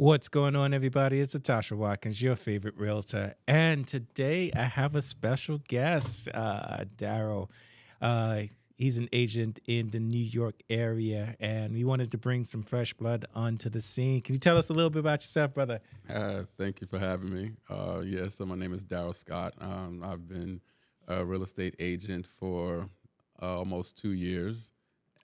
What's going on, everybody? It's Natasha Watkins, your favorite realtor. And today I have a special guest, Daryl. Uh, he's an agent in the New York area, and we wanted to bring some fresh blood onto the scene. Can you tell us a little bit about yourself, brother? Thank you for having me. So my name is Daryl Scott. I've been a real estate agent for almost 2 years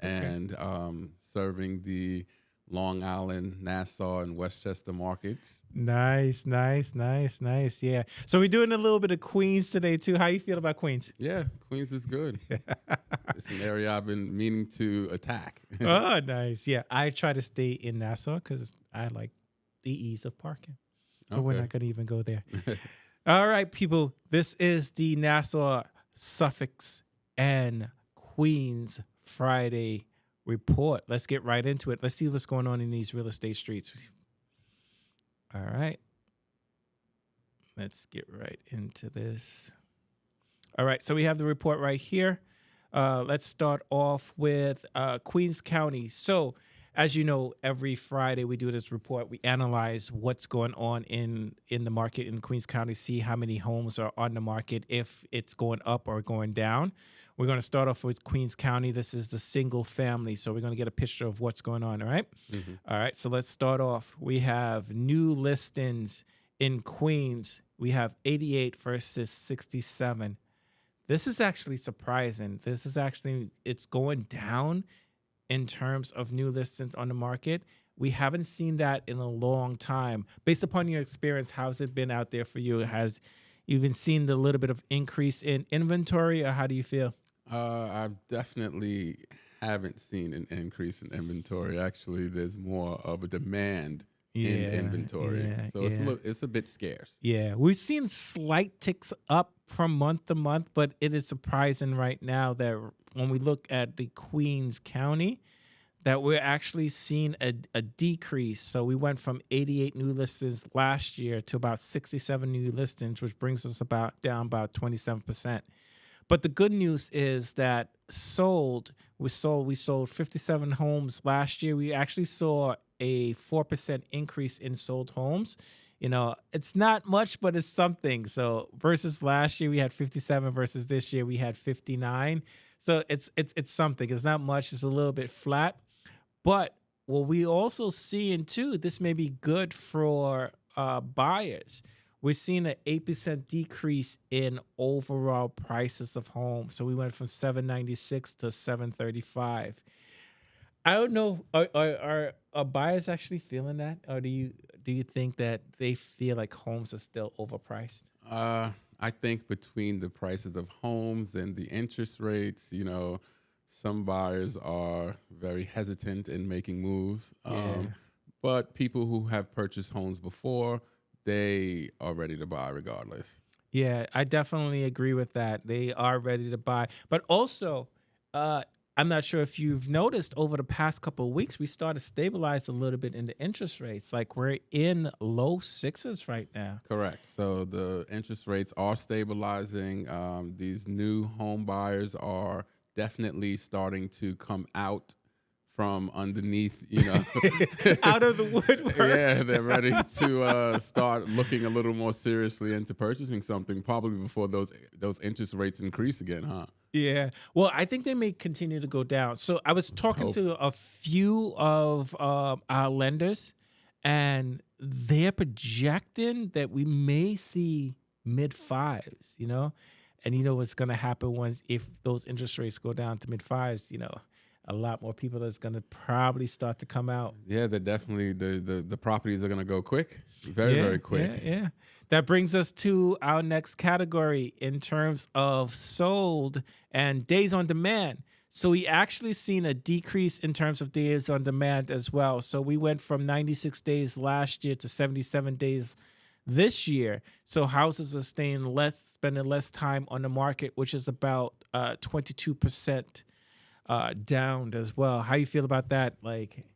Okay. and serving the Long Island, Nassau, and Westchester markets. Nice. Yeah. So we're doing a little bit of Queens today, too. How you feel about Queens? Yeah, Queens is good. It's an area I've been meaning to attack. Oh, nice. Yeah, I try to stay in Nassau because I like the ease of parking. But we're Okay. not going to even go there. All right, people. This is the Nassau, Suffolk, and Queens Friday report. Let's get right into it. Let's see what's going on in these real estate streets. All right. Let's get right into this. All right. So we have the report right here. Let's start off with Queens County. So, as you know, every Friday we do this report. We analyze what's going on in the market in Queens County, see how many homes are on the market, if it's going up or going down. We're going to start off with Queens County. This is the single family. So we're going to get a picture of what's going on, all right? Mhm. All right, so let's start off. We have new listings in Queens. We have 88 versus 67. This is actually surprising. It's going down in terms of new listings on the market. We haven't seen that in a long time. Based upon your experience, how's it been out there for you? Has you even seen the little bit of increase in inventory, or how do you feel? I've definitely haven't seen an increase in inventory. Actually, there's more of a demand in inventory, so it's a bit scarce. Yeah, we've seen slight ticks up from month to month, but it is surprising right now that when we look at the Queens County, that we're actually seeing a decrease. So we went from 88 new listings last year to about 67 new listings, which brings us down about 27%. But the good news is that we sold 57 homes last year. We actually saw a 4% increase in sold homes. You know, it's not much, but it's something. So versus last year we had 57 versus this year we had 59. So it's something. It's not much. It's a little bit flat. But what we also seeing too, this may be good for buyers. We're seeing an 8% decrease in overall prices of homes. So we went from 796 to 735. I don't know. Are buyers actually feeling that, or do you think that they feel like homes are still overpriced? I think between the prices of homes and the interest rates, some buyers are very hesitant in making moves. Yeah. But people who have purchased homes before, they are ready to buy regardless. Yeah, I definitely agree with that. They are ready to buy. But also, I'm not sure if you've noticed over the past couple of weeks, we started to stabilize a little bit in the interest rates. Like we're in low sixes right now. Correct. So the interest rates are stabilizing. These new home buyers are definitely starting to come out from underneath, Out of the woodworks. Yeah, they're ready to start looking a little more seriously into purchasing something, probably before those interest rates increase again, huh? Yeah. Well, I think they may continue to go down. So I was talking hope. to a few of our lenders, and they're projecting that we may see mid fives, And you know what's going to happen if those interest rates go down to mid fives, a lot more people that's going to probably start to come out. Yeah, they're definitely the properties are going to go quick, very quick. Yeah. That brings us to our next category in terms of sold and days on demand. So we actually seen a decrease in terms of days on demand as well. So we went from 96 days last year to 77 days this year. So houses are spending less time on the market, which is about 22% down as well. How you feel about that?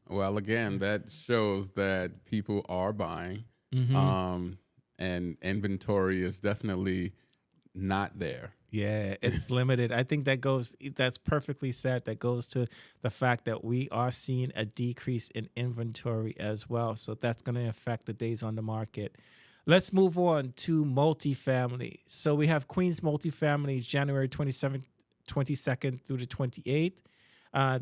Well, again, that shows that people are buying, Mhm. and inventory is definitely not there. Yeah, it's limited. I think that's perfectly said. That goes to the fact that we are seeing a decrease in inventory as well. So that's going to affect the days on the market. Let's move on to multifamily. So we have Queens multifamily January 22nd through the 28th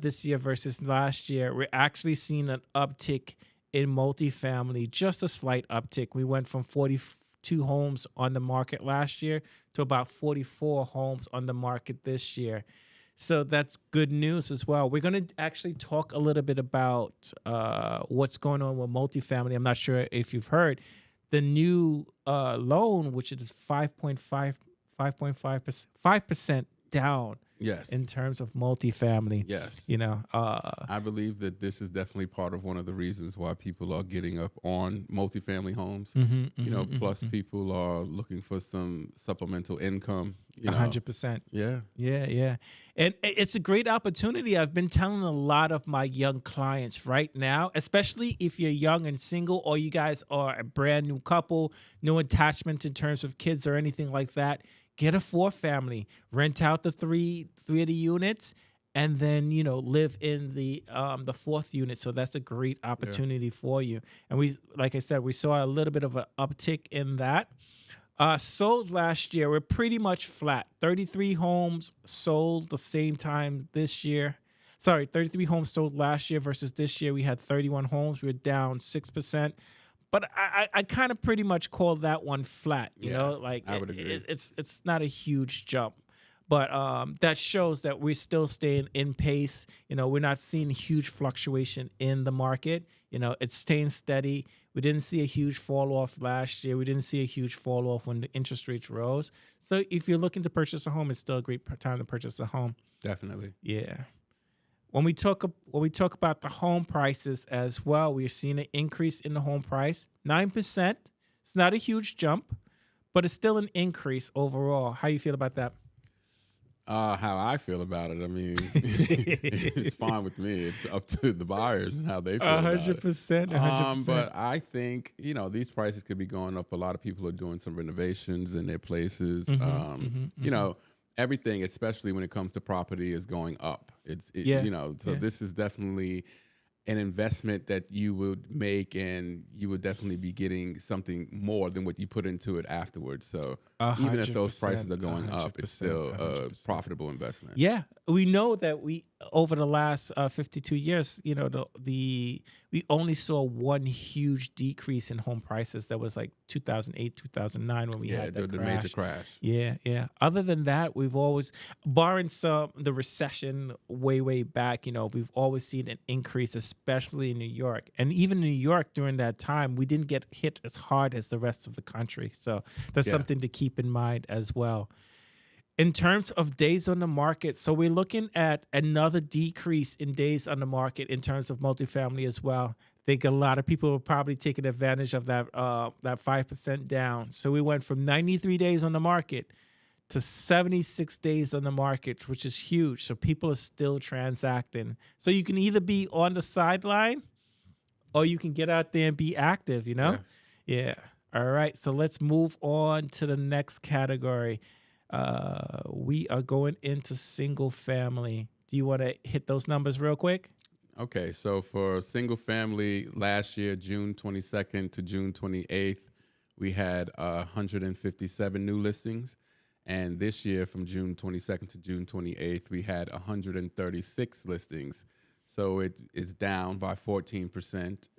this year versus last year. We're actually seeing an uptick in multifamily, just a slight uptick. We went from 42 homes on the market last year to about 44 homes on the market this year. So that's good news as well. We're going to actually talk a little bit about what's going on with multifamily. I'm not sure if you've heard the new loan, which is 5.5% down Yes. in terms of multifamily. Yes. You know, I believe that this is definitely part of one of the reasons why people are getting up on multifamily homes. Plus people are looking for some supplemental income. 100%. Yeah. Yeah. And it's a great opportunity. I've been telling a lot of my young clients right now, especially if you're young and single, or you guys are a brand new couple, no attachment in terms of kids or anything like that. Get a 4-family, rent out the three of the units, and then live in the 4th unit. So that's a great opportunity for you. And we, like I said, we saw a little bit of an uptick in that. Sold last year, we're pretty much flat. 33 homes sold the same time this year. 33 homes sold last year versus this year we had 31 homes. We're down 6%. But I kind of pretty much call that one flat, you know, like I would agree. It's not a huge jump, but that shows that we're still staying in pace. We're not seeing huge fluctuation in the market. It's staying steady. We didn't see a huge fall off last year. We didn't see a huge fall off when the interest rates rose. So if you're looking to purchase a home, it's still a great time to purchase a home. Definitely. Yeah. When we talk about the home prices as well, we're seeing an increase in the home price, 9%. It's not a huge jump, but it's still an increase overall. How you feel about that? How I feel about it, I mean, it's fine with me. It's up to the buyers and how they feel about it. 100%. 100%. But I think, these prices could be going up. A lot of people are doing some renovations in their places. Everything, especially when it comes to property, is going up. This is definitely an investment that you would make, and you would definitely be getting something more than what you put into it afterwards. So even if those prices are going up, it's still a profitable investment. Yeah, we know that over the last 52 years, we only saw one huge decrease in home prices. That was like 2008, 2009 when we had the major crash. Yeah. Other than that, we've always, barring the recession way back, we've always seen an increase, especially in New York. And even in New York during that time, we didn't get hit as hard as the rest of the country. So that's something to keep in mind as well. In terms of days on the market, so we're looking at another decrease in days on the market in terms of multifamily as well. I think a lot of people are probably taking advantage of that 5% down. So we went from 93 days on the market to 76 days on the market, which is huge. So people are still transacting. So you can either be on the sideline or you can get out there and be active, Yes. Yeah. All right. So let's move on to the next category. We are going into single family. Do you want to hit those numbers real quick? Okay, so for single family, last year, June 22nd to June 28th, we had 157 new listings. And this year, from June 22nd to June 28th, we had 136 listings. So it is down by 14%.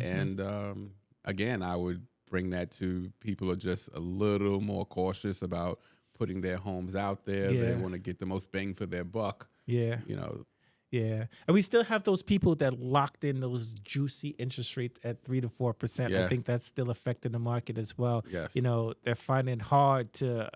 And again, I would bring that to people are just a little more cautious about putting their homes out there. Yeah. They want to get the most bang for their buck. Yeah. Yeah. And we still have those people that locked in those juicy interest rates at 3 to 4%. Yeah. I think that's still affecting the market as well. Yes. They're finding it hard to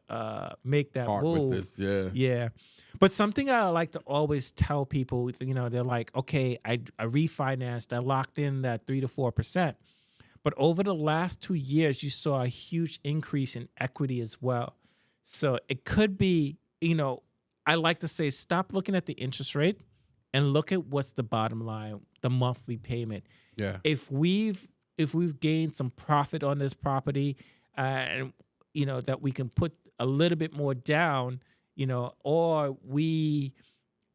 make that Part move. with this, Yeah. But something I like to always tell people, they're like, okay, I refinanced, I locked in that 3 to 4%. But over the last 2 years, you saw a huge increase in equity as well. So it could be, I like to say, stop looking at the interest rate and look at what's the bottom line, the monthly payment. Yeah. If we've gained some profit on this property, and that we can put a little bit more down, or we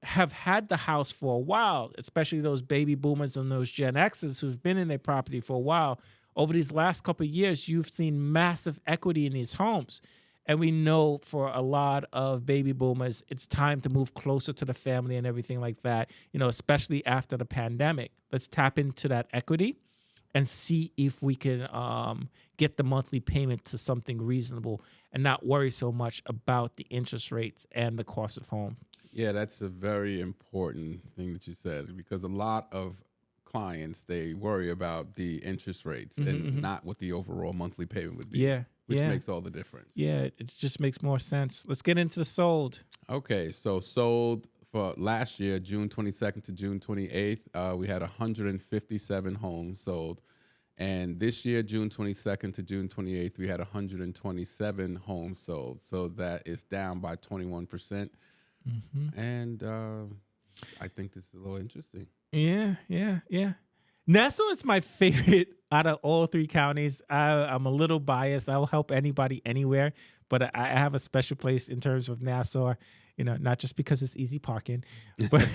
have had the house for a while, especially those baby boomers and those Gen Xers who've been in their property for a while. Over these last couple of years, you've seen massive equity in these homes. And we know for a lot of baby boomers, it's time to move closer to the family and everything like that, especially after the pandemic. Let's tap into that equity and see if we can get the monthly payment to something reasonable and not worry so much about the interest rates and the cost of home. Yeah, that's a very important thing that you said, because a lot of clients, they worry about the interest rates and not what the overall monthly payment would be. Yeah. Which makes all the difference. Yeah, it just makes more sense. Let's get into the sold. Okay, so sold for last year, June 22nd to June 28th, we had 157 homes sold. And this year, June 22nd to June 28th, we had 127 homes sold. So that is down by 21%. And I think this is a little interesting. Yeah. Nassau is my favorite out of all three counties. I'm a little biased. I'll help anybody anywhere, but I have a special place in terms of Nassau, not just because it's easy parking, but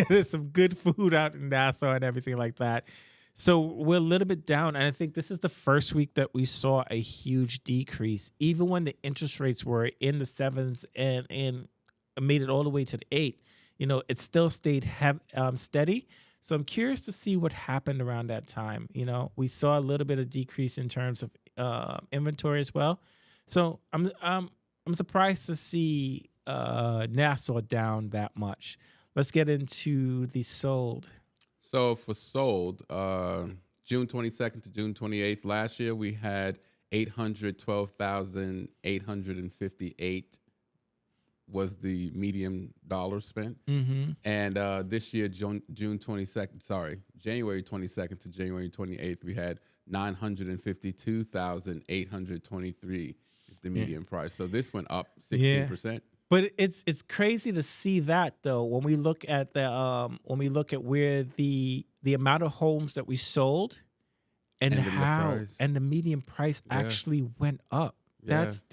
there's some good food out in Nassau and everything like that. So we're a little bit down, and I think this is the first week that we saw a huge decrease, even when the interest rates were in the 7s and made it all the way to the 8. It still stayed steady. So I'm curious to see what happened around that time. We saw a little bit of decrease in terms of inventory as well. So I'm surprised to see Nassau down that much. Let's get into the sold. So for sold, June 22nd to June 28th last year, we had 812,858 was the median dollar spent. And this year, January 22nd to January 28th, we had 952,823 is the median price. So this went up 16%. But it's crazy to see that though when we look at where the amount of homes that we sold and how the median price actually went up. That's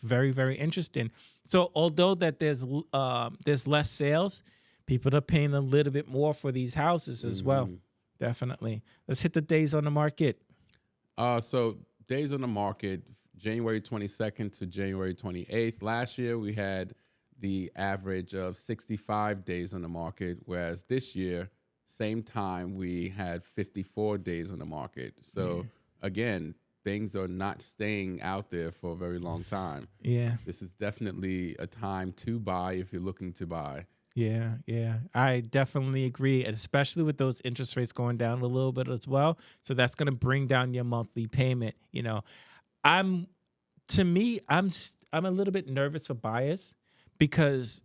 very, very interesting. So although that there's less sales, people are paying a little bit more for these houses as well. Definitely. Let's hit the days on the market. So days on the market, January 22nd to January 28th. Last year we had the average of 65 days on the market, whereas this year, same time, we had 54 days on the market. So again, things are not staying out there for a very long time. Yeah. This is definitely a time to buy if you're looking to buy. Yeah. I definitely agree, especially with those interest rates going down a little bit as well. So that's going to bring down your monthly payment. I'm a little bit nervous for buyers because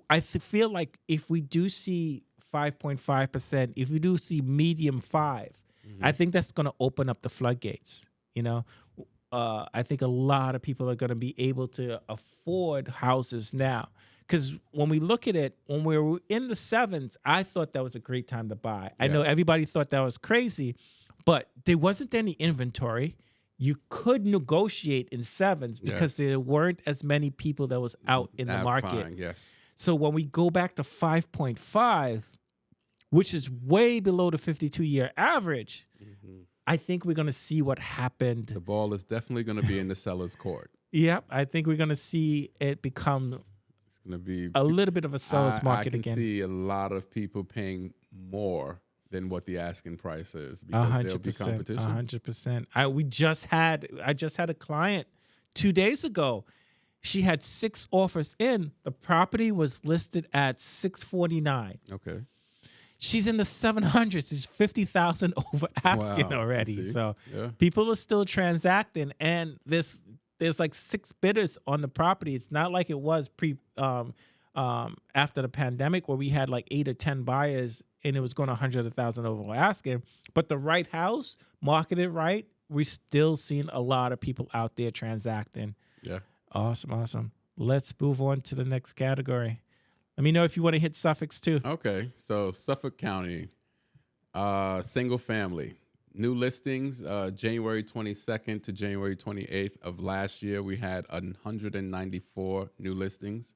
I feel like if we do see 5.5%, if we do see medium 5, I think that's going to open up the floodgates. I think a lot of people are going to be able to afford houses now. Because when we look at it, when we were in the 7s, I thought that was a great time to buy. I know everybody thought that was crazy, but there wasn't any inventory. You could negotiate in 7s because there weren't as many people that was out in the market. So when we go back to 5.5, which is way below the 52-year average, I think we're going to see what happened. The ball is definitely going to be in the seller's court. Yep, I think we're going to see it become going to be a little bit of a seller's market again. I can see a lot of people paying more than what the asking price is because there'll be competition. 100%. I just had a client 2 days ago. She had 6 offers in. The property was listed at $649. Okay. She's in the 700s. She's 50,000 over asking already. So people are still transacting, and there's like 6 bidders on the property. It's not like it was after the pandemic where we had like 8 or 10 buyers and it was going 100,000 over asking. But the right house, marketed right, we're still seeing a lot of people out there transacting. Yeah. Awesome. Let's move on to the next category. Let me know if you want to hit Suffolk too. Okay. So Suffolk County, single family. New listings, January 22nd to January 28th of last year, we had 194 new listings.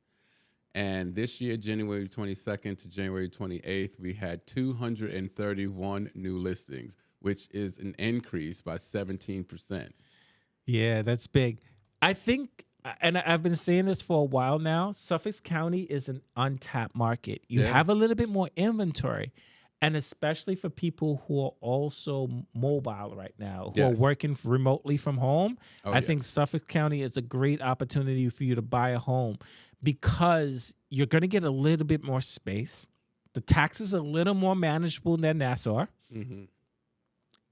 And this year, January 22nd to January 28th, we had 231 new listings, which is an increase by 17%. Yeah, that's big. I think, and I've been saying this for a while now, Suffolk County is an untapped market. You Yeah. have a little bit more inventory, and especially for people who are also mobile right now, who are Yes. working remotely from home. Oh, I yeah. think Suffolk County is a great opportunity for you to buy a home because you're going to get a little bit more space. The taxes are a little more manageable than Nassau, hmm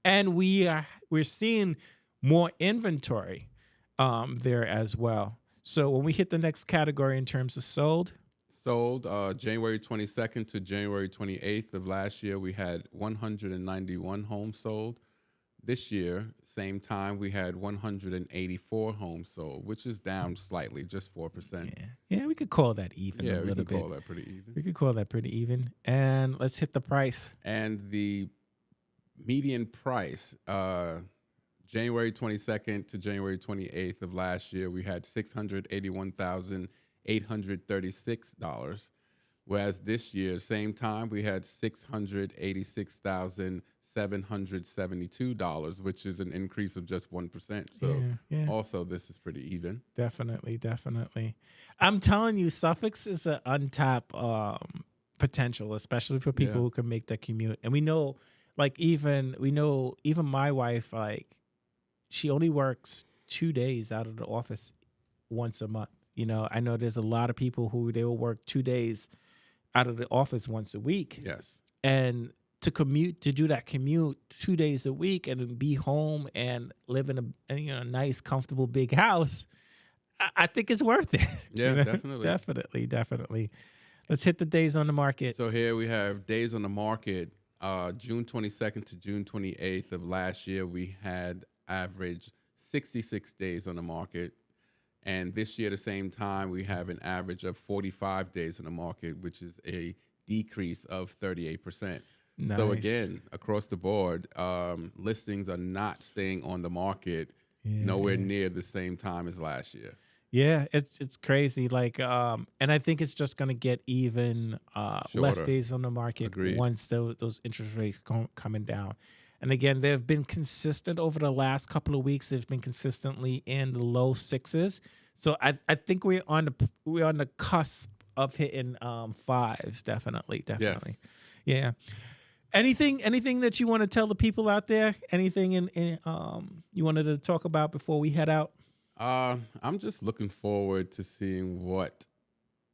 and we're seeing more inventory there as well. So when we hit the next category in terms of sold, Sold January 22nd to January 28th of last year, we had 191 homes sold. This year, same time, we had 184 homes sold, which is down slightly, just 4%. yeah, we could call that even a Yeah, we little could bit. call that pretty even. We could call that pretty even. And let's hit the price. And the median price, January 22nd to January 28th of last year, we had $681,836. Whereas this year, same time, we had $686,772, which is an increase of just 1%. So Yeah. also this is pretty even. Definitely. I'm telling you, Suffolk is an untapped potential, especially for people Yeah. who can make that commute. And we know, even my wife, she only works 2 days out of the office once a month. I know there's a lot of people who they will work 2 days out of the office once a week. Yes. And to do that commute 2 days a week and then be home and live in a nice, comfortable, big house, I think it's worth it. Yeah, definitely. Definitely. Let's hit the days on the market. So here we have days on the market. June 22nd to June 28th of last year, we had average 66 days on the market. And this year, the same time, we have an average of 45 days in the market, which is a decrease of 38%. Nice. So again, across the board, listings are not staying on the market nowhere near the same time as last year. Yeah, it's crazy. And I think it's just gonna get even less Shorter. days on the market. Agreed. Once those interest rates coming down. And again, they've been consistent over the last couple of weeks. They've been consistently in the low sixes. So I think we're on the cusp of hitting fives. Definitely. Yes. Yeah. Anything that you want to tell the people out there? Anything in you wanted to talk about before we head out? I'm just looking forward to seeing what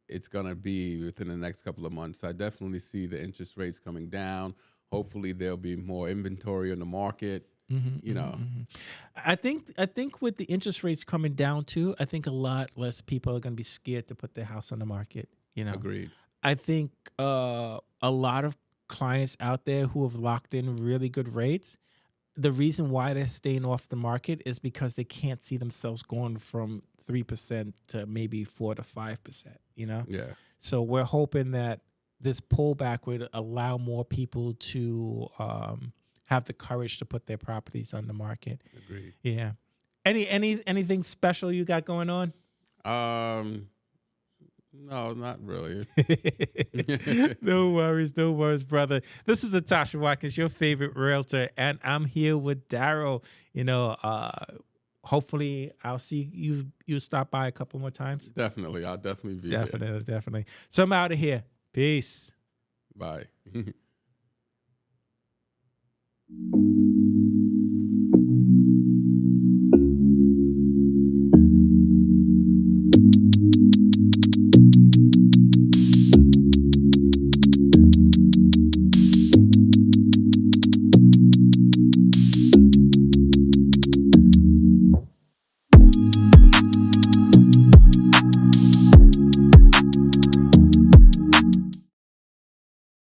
it's gonna be within the next couple of months. I definitely see the interest rates coming down. Hopefully, there'll be more inventory on the market. I think with the interest rates coming down too, I think a lot less people are going to be scared to put their house on the market. Agreed. I think a lot of clients out there who have locked in really good rates, the reason why they're staying off the market is because they can't see themselves going from 3% to maybe 4 to 5%. Yeah. So we're hoping that this pullback would allow more people to have the courage to put their properties on the market. Agreed. Yeah. Anything special you got going on? No, not really. No worries, brother. This is Natasha Watkins, your favorite realtor, and I'm here with Daryl. Hopefully I'll see you stop by a couple more times. Definitely. I'll definitely be there. Definitely. So I'm out of here. Peace. Bye.